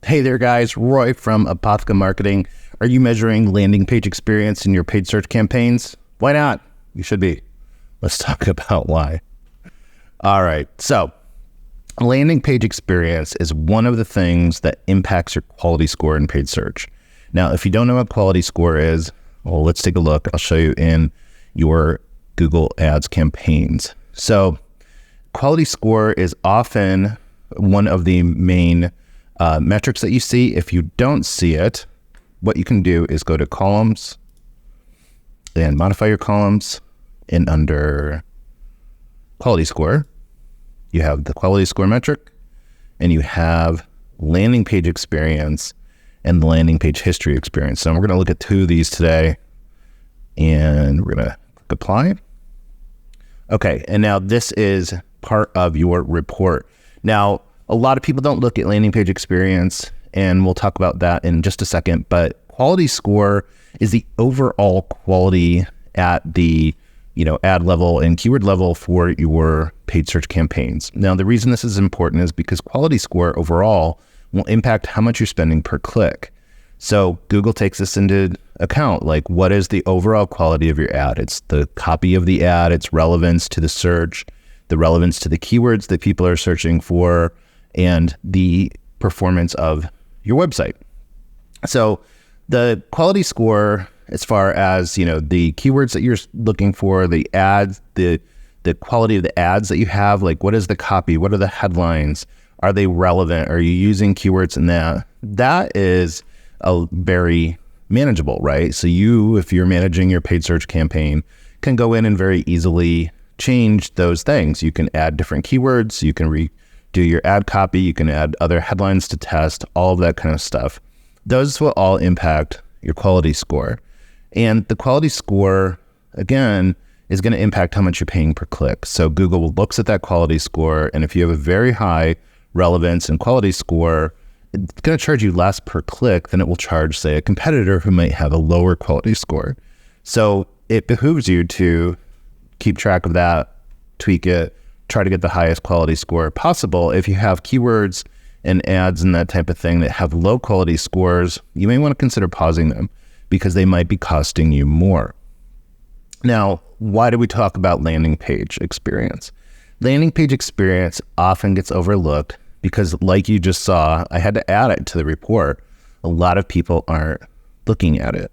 Hey there guys, Roy from Apotheca Marketing. Are you measuring landing page experience in your paid search campaigns? Why not? You should be. Let's talk about why. All right, so landing page experience is one of the things that impacts your quality score in paid search. Now, if you don't know what quality score is, well, let's take a look. I'll show you in your Google Ads campaigns. So quality score is often one of the main metrics that you see. If you don't see it, what you can do is go to columns and modify your columns, and under quality score, you have the quality score metric, and you have landing page experience and the landing page history experience. So we're going to look at two of these today, and we're going to click apply. Okay, and now this is part of your report. Now, a lot of people don't look at landing page experience, and we'll talk about that in just a second, but quality score is the overall quality at the ad level and keyword level for your paid search campaigns. Now, the reason this is important is because quality score overall will impact how much you're spending per click. So Google takes this into account, like what is the overall quality of your ad? It's the copy of the ad, its relevance to the search, the relevance to the keywords that people are searching for, and the performance of your website. So the quality score, as far as, the keywords that you're looking for, the ads, the quality of the ads that you have, like what is the copy? What are the headlines? Are they relevant? Are you using keywords in that? That is a very manageable, right? So if you're managing your paid search campaign, can go in and very easily change those things. You can add different keywords. You can redo your ad copy. You can add other headlines to test, all of that kind of stuff. Those will all impact your quality score. And the quality score, again, is going to impact how much you're paying per click. So Google looks at that quality score, and if you have a very high relevance and quality score, it's going to charge you less per click than it will charge, say, a competitor who might have a lower quality score. So it behooves you to keep track of that, tweak it, try to get the highest quality score possible. If you have keywords and ads and that type of thing that have low quality scores, you may want to consider pausing them because they might be costing you more. Now, why do we talk about landing page experience? Landing page experience often gets overlooked because, like you just saw, I had to add it to the report. A lot of people aren't looking at it.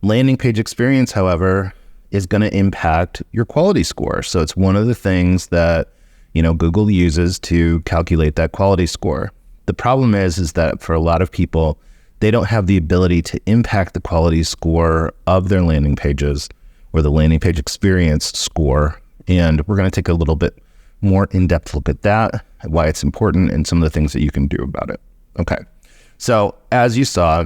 Landing page experience, however, is going to impact your quality score. So it's one of the things that, Google uses to calculate that quality score. The problem is that for a lot of people, they don't have the ability to impact the quality score of their landing pages or the landing page experience score. And we're going to take a little bit more in-depth look at that, why it's important, and some of the things that you can do about it. Okay. So as you saw,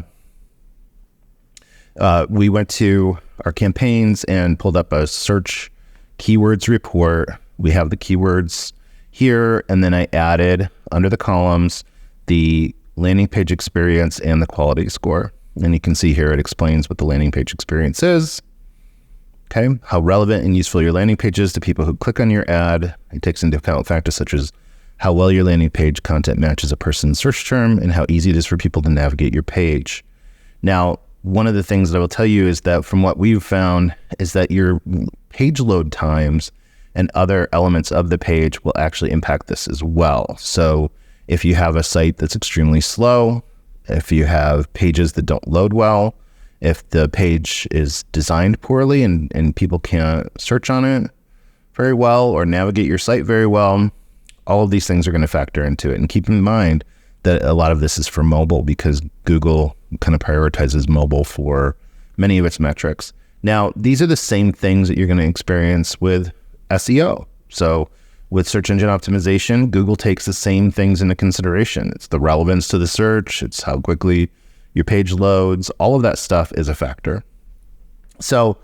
we went to our campaigns and pulled up a search keywords report. We have the keywords here, and then I added under the columns the landing page experience and the quality score. And you can see here it explains what the landing page experience is. Okay, how relevant and useful your landing page is to people who click on your ad. It takes into account factors such as how well your landing page content matches a person's search term and how easy it is for people to navigate your page. Now, one of the things that I will tell you is that from what we've found is that your page load times and other elements of the page will actually impact this as well. So if you have a site that's extremely slow, if you have pages that don't load well, if the page is designed poorly and people can't search on it very well or navigate your site very well, all of these things are going to factor into it. And keep in mind that a lot of this is for mobile because Google kind of prioritizes mobile for many of its metrics. Now, these are the same things that you're going to experience with SEO. So with search engine optimization, Google takes the same things into consideration. It's the relevance to the search. It's how quickly your page loads. All of that stuff is a factor. So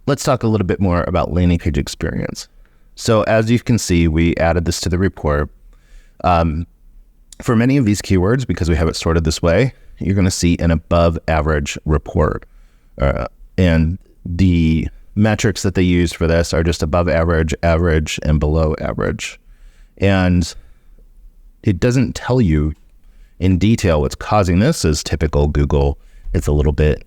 let's talk a little bit more about landing page experience. So as you can see, we added this to the report. For many of these keywords, because we have it sorted this way, you're going to see an above average report. And the metrics that they use for this are just above average, average, and below average. And it doesn't tell you in detail what's causing this. Is typical Google. It's a little bit,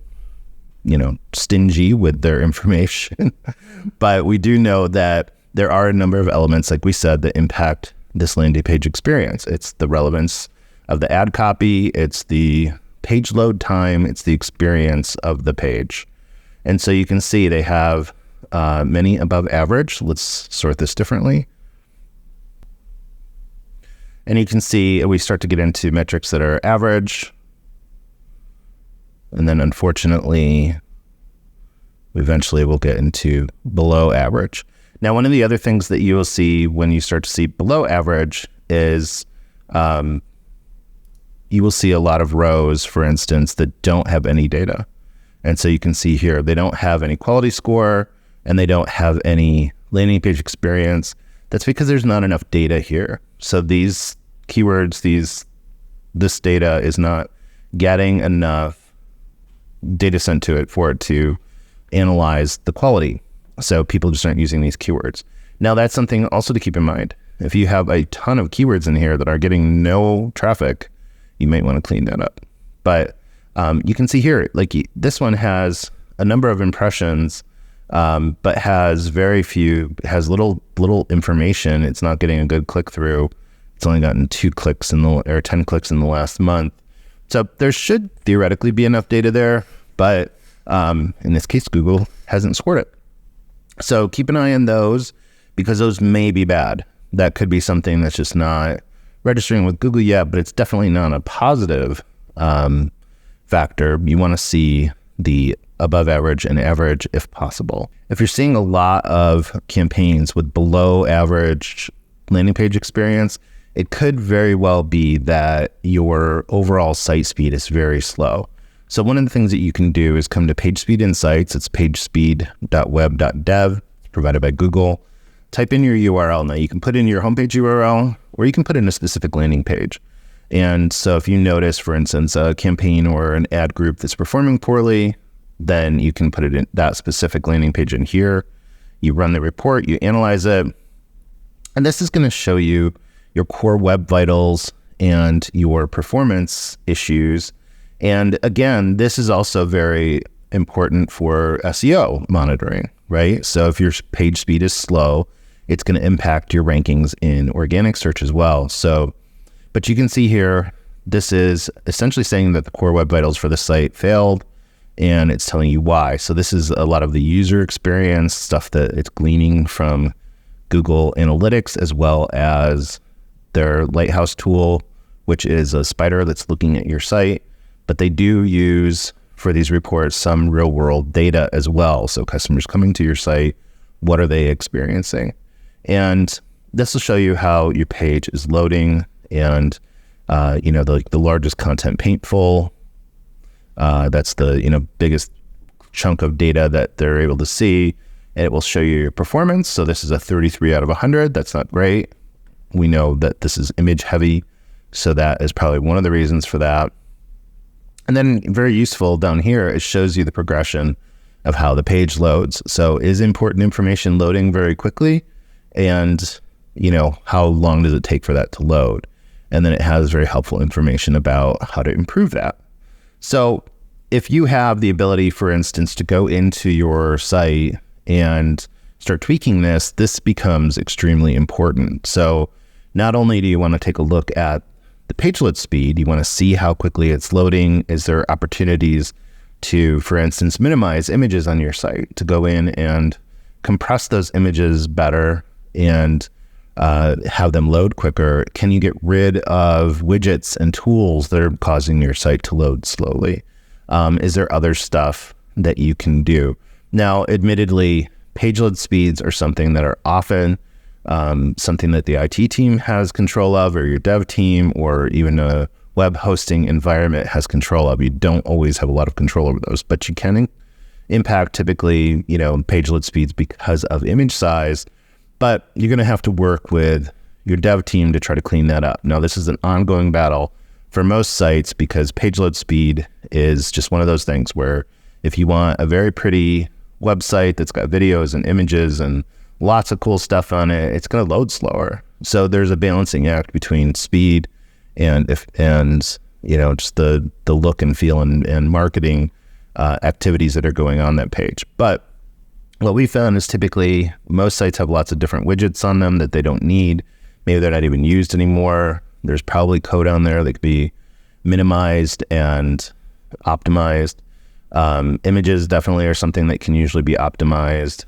stingy with their information. But we do know that there are a number of elements, like we said, that impact this landing page experience. It's the relevance of the ad copy, it's the page load time, it's the experience of the page. And so you can see they have many above average. Let's sort this differently. And you can see we start to get into metrics that are average. And then unfortunately, we eventually will get into below average. Now, one of the other things that you will see when you start to see below average is you will see a lot of rows, for instance, that don't have any data. And so you can see here, they don't have any quality score and they don't have any landing page experience. That's because there's not enough data here. So these keywords, this data is not getting enough data sent to it for it to analyze the quality. So people just aren't using these keywords. Now that's something also to keep in mind. If you have a ton of keywords in here that are getting no traffic, you might want to clean that up. But you can see here, like this one has a number of impressions, but has very few, has little information. It's not getting a good click through. It's only gotten 10 clicks in the last month. So there should theoretically be enough data there, but in this case, Google hasn't scored it. So keep an eye on those because those may be bad. That could be something that's just not registering with Google yet, but it's definitely not a positive factor. You want to see the above average and average if possible. If you're seeing a lot of campaigns with below average landing page experience, it could very well be that your overall site speed is very slow. So one of the things that you can do is come to PageSpeed Insights. It's pagespeed.web.dev. It's provided by Google. Type in your URL. Now you can put in your homepage URL or you can put in a specific landing page. And so if you notice, for instance, a campaign or an ad group that's performing poorly, then you can put it in that specific landing page in here. You run the report, you analyze it, and this is going to show you your core web vitals and your performance issues. And again, this is also very important for SEO monitoring, right? So if your page speed is slow, it's going to impact your rankings in organic search as well. So, but you can see here, this is essentially saying that the core web vitals for the site failed, and it's telling you why. So this is a lot of the user experience stuff that it's gleaning from Google Analytics, as well as their Lighthouse tool, which is a spider that's looking at your site. But they do use, for these reports, some real world data as well. So customers coming to your site, what are they experiencing? And this will show you how your page is loading and, the largest content paintful. That's the, biggest chunk of data that they're able to see. And it will show you your performance. So this is a 33 out of 100. That's not great. We know that this is image heavy. So that is probably one of the reasons for that. And then very useful down here, it shows you the progression of how the page loads. So is important information loading very quickly? And, how long does it take for that to load? And then it has very helpful information about how to improve that. So if you have the ability, for instance, to go into your site and start tweaking this becomes extremely important. So not only do you want to take a look at the page load speed, you want to see how quickly it's loading. Is there opportunities to, for instance, minimize images on your site, to go in and compress those images better and have them load quicker? Can you get rid of widgets and tools that are causing your site to load slowly? Is there other stuff that you can do? Now, admittedly, page load speeds are something that are often something that the IT team has control of, or your dev team, or even a web hosting environment has control of. You don't always have a lot of control over those, but you can impact typically, page load speeds because of image size, but you're going to have to work with your dev team to try to clean that up. Now, this is an ongoing battle for most sites because page load speed is just one of those things where if you want a very pretty website that's got videos and images and lots of cool stuff on it, it's going to load slower. So there's a balancing act between speed just the look and feel and marketing activities that are going on that page. But what we found is typically most sites have lots of different widgets on them that they don't need. Maybe they're not even used anymore. There's probably code on there that could be minimized and optimized. Images definitely are something that can usually be optimized.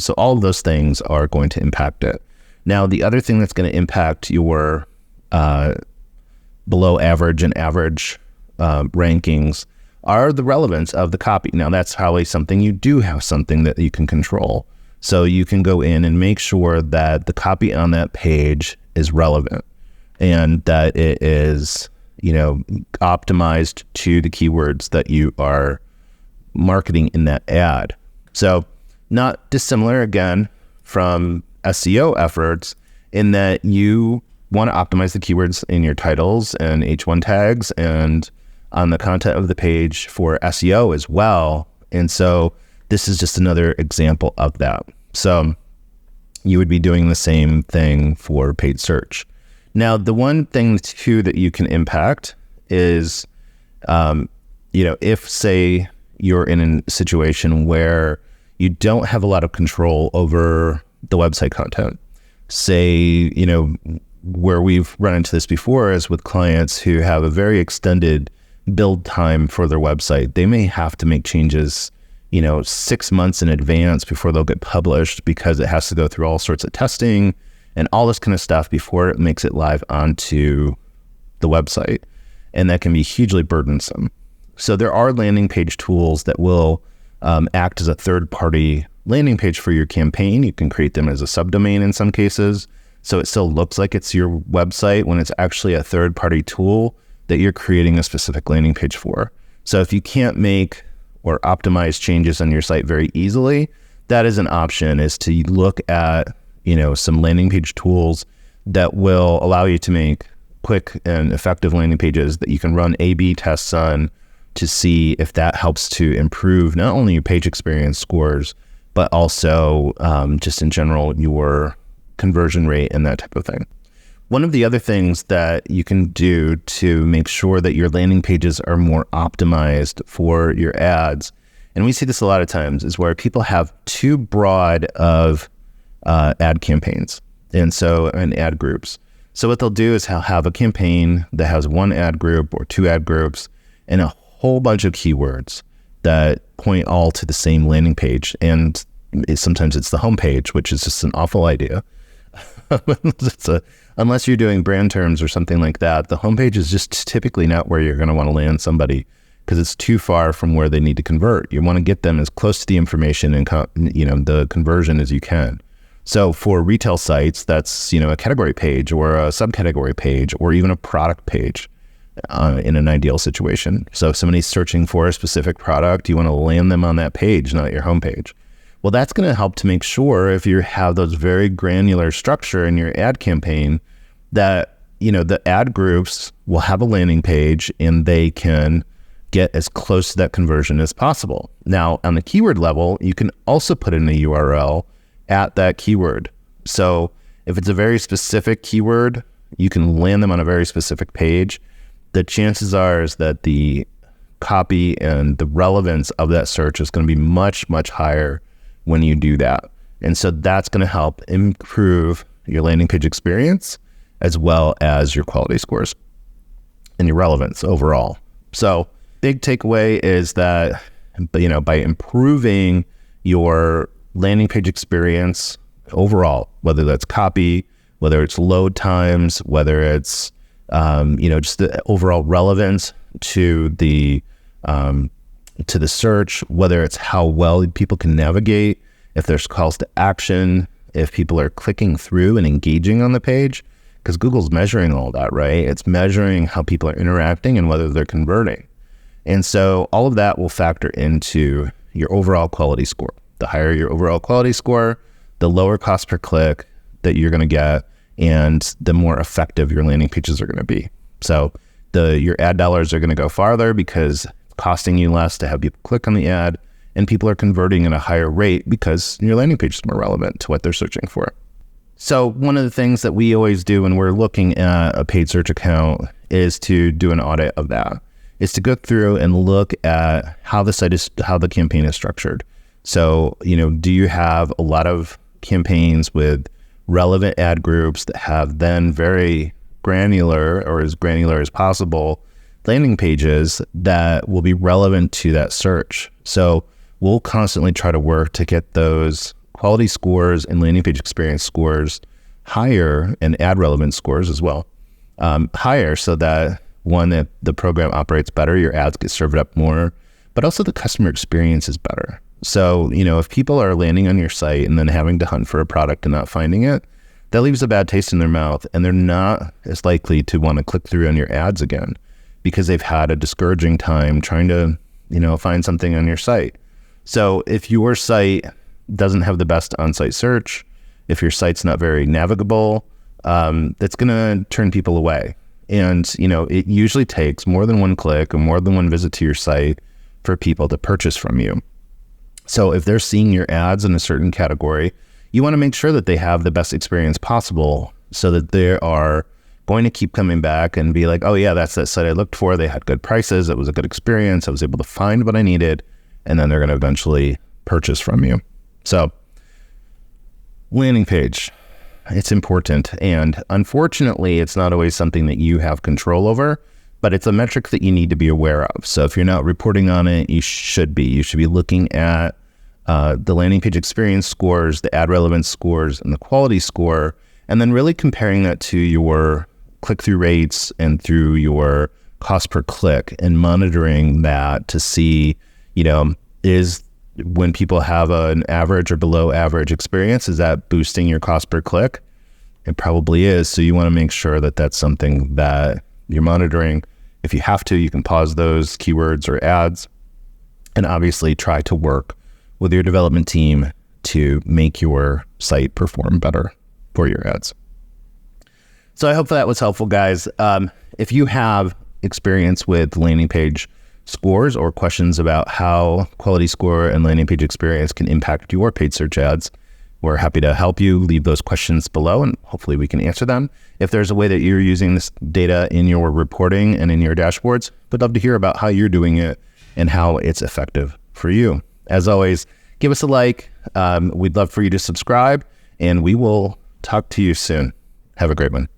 So all of those things are going to impact it. Now, the other thing that's going to impact your below average and average rankings are the relevance of the copy. Now, that's probably something you do have something that you can control. So you can go in and make sure that the copy on that page is relevant and that it is, optimized to the keywords that you are marketing in that ad. So not dissimilar, again, from SEO efforts in that you want to optimize the keywords in your titles and H1 tags and on the content of the page for SEO as well. And so this is just another example of that. So you would be doing the same thing for paid search. Now, the one thing too that you can impact is, if say you're in a situation where you don't have a lot of control over the website content. Say, where we've run into this before is with clients who have a very extended build time for their website. They may have to make changes, 6 months in advance before they'll get published because it has to go through all sorts of testing and all this kind of stuff before it makes it live onto the website. And that can be hugely burdensome. So there are landing page tools that will act as a third-party landing page for your campaign. You can create them as a subdomain in some cases, so it still looks like it's your website when it's actually a third-party tool that you're creating a specific landing page for. So if you can't make or optimize changes on your site very easily, that is an option, is to look at, some landing page tools that will allow you to make quick and effective landing pages that you can run A/B tests on to see if that helps to improve not only your page experience scores, but also just in general, your conversion rate and that type of thing. One of the other things that you can do to make sure that your landing pages are more optimized for your ads, and we see this a lot of times, is where people have too broad of ad campaigns and ad groups. So what they'll do is have a campaign that has one ad group or two ad groups and a whole bunch of keywords that point all to the same landing page. And sometimes it's the homepage, which is just an awful idea. Unless you're doing brand terms or something like that, the homepage is just typically not where you're going to want to land somebody because it's too far from where they need to convert. You want to get them as close to the information and the conversion as you can. So for retail sites, that's a category page or a subcategory page or even a product page in an ideal situation. So if somebody's searching for a specific product, you want to land them on that page, not your homepage. Well, that's going to help to make sure, if you have those very granular structure in your ad campaign, that the ad groups will have a landing page and they can get as close to that conversion as possible. Now, on the keyword level, you can also put in a URL at that keyword. So if it's a very specific keyword, you can land them on a very specific page. The chances are is that the copy and the relevance of that search is going to be much, much higher when you do that. And so that's going to help improve your landing page experience as well as your quality scores and your relevance overall. So big takeaway is that, by improving your landing page experience overall, whether that's copy, whether it's load times, whether it's, just the overall relevance to the search, whether it's how well people can navigate, if there's calls to action, if people are clicking through and engaging on the page, because Google's measuring all that, right? It's measuring how people are interacting and whether they're converting. And so all of that will factor into your overall quality score. The higher your overall quality score, the lower cost per click that you're going to get, and the more effective your landing pages are going to be. So your ad dollars are going to go farther because it's costing you less to have people click on the ad, and people are converting at a higher rate because your landing page is more relevant to what they're searching for. So one of the things that we always do when we're looking at a paid search account is to do an audit of that. Is to go through and look at how the campaign is structured. So, do you have a lot of campaigns with relevant ad groups that have then very granular, or as granular as possible, landing pages that will be relevant to that search? So we'll constantly try to work to get those quality scores and landing page experience scores higher, and ad relevance scores as well, higher, so that that the program operates better, your ads get served up more, but also the customer experience is better. So, if people are landing on your site and then having to hunt for a product and not finding it, that leaves a bad taste in their mouth, and they're not as likely to want to click through on your ads again because they've had a discouraging time trying to, find something on your site. So if your site doesn't have the best on-site search, if your site's not very navigable, that's going to turn people away. And, it usually takes more than one click or more than one visit to your site for people to purchase from you. So if they're seeing your ads in a certain category, you want to make sure that they have the best experience possible so that they are going to keep coming back and be like, oh yeah, that's that site I looked for. They had good prices. It was a good experience. I was able to find what I needed. And then they're going to eventually purchase from you. So landing page, it's important. And unfortunately, it's not always something that you have control over, but it's a metric that you need to be aware of. So if you're not reporting on it, you should be. You should be looking at the landing page experience scores, the ad relevance scores, and the quality score, and then really comparing that to your click-through rates and through your cost per click, and monitoring that to see, is when people have an average or below average experience, is that boosting your cost per click? It probably is. So you want to make sure that that's something that you're monitoring. If you have to, you can pause those keywords or ads, and obviously try to work with your development team to make your site perform better for your ads. So I hope that was helpful, guys. If you have experience with landing page scores or questions about how quality score and landing page experience can impact your paid search ads, we're happy to help you. Leave those questions below and hopefully we can answer them. If there's a way that you're using this data in your reporting and in your dashboards, we'd love to hear about how you're doing it and how it's effective for you. As always, give us a like. We'd love for you to subscribe, and we will talk to you soon. Have a great one.